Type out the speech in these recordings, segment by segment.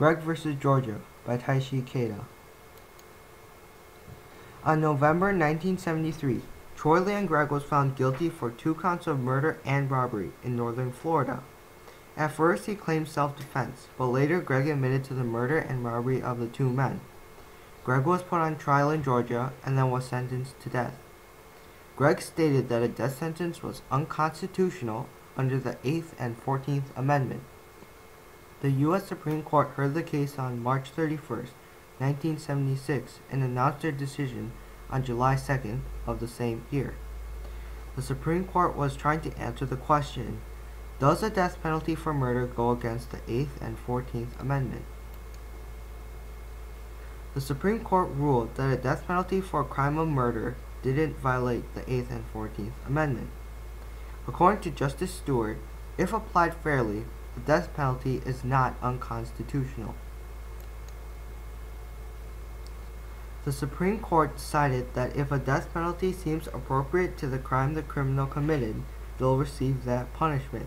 Gregg vs. Georgia by Taishi Keita. On November 1973, Troy Leon Gregg was found guilty for 2 counts of murder and robbery in northern Florida. At first he claimed self-defense, but later Gregg admitted to the murder and robbery of the 2 men. Gregg was put on trial in Georgia and then was sentenced to death. Gregg stated that a death sentence was unconstitutional under the 8th and 14th Amendment. The U.S. Supreme Court heard the case on March 31, 1976, and announced their decision on July 2nd of the same year. The Supreme Court was trying to answer the question, does the death penalty for murder go against the 8th and 14th Amendment? The Supreme Court ruled that a death penalty for a crime of murder didn't violate the 8th and 14th Amendment. According to Justice Stewart, if applied fairly, the death penalty is not unconstitutional. The Supreme Court decided that if a death penalty seems appropriate to the crime the criminal committed, they'll receive that punishment.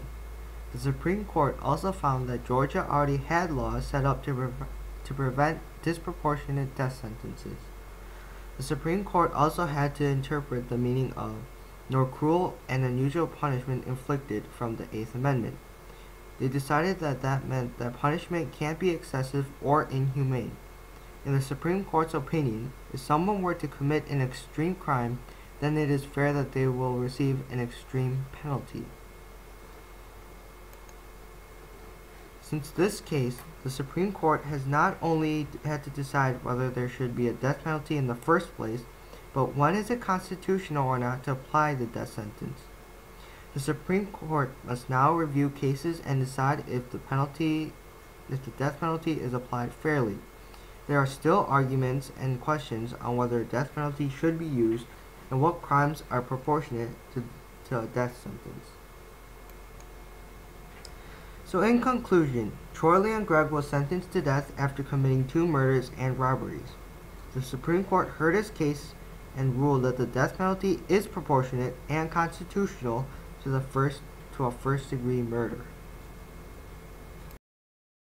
The Supreme Court also found that Georgia already had laws set up to prevent disproportionate death sentences. The Supreme Court also had to interpret the meaning of nor cruel and unusual punishment inflicted from the 8th Amendment. They decided that that meant that punishment can't be excessive or inhumane. In the Supreme Court's opinion, if someone were to commit an extreme crime, then it is fair that they will receive an extreme penalty. Since this case, the Supreme Court has not only had to decide whether there should be a death penalty in the first place, but when is it constitutional or not to apply the death sentence. The Supreme Court must now review cases and decide if the death penalty is applied fairly. There are still arguments and questions on whether a death penalty should be used and what crimes are proportionate to a death sentence. So in conclusion, Troy Leon Gregg was sentenced to death after committing 2 murders and robberies. The Supreme Court heard his case and ruled that the death penalty is proportionate and constitutional to a first-degree murder.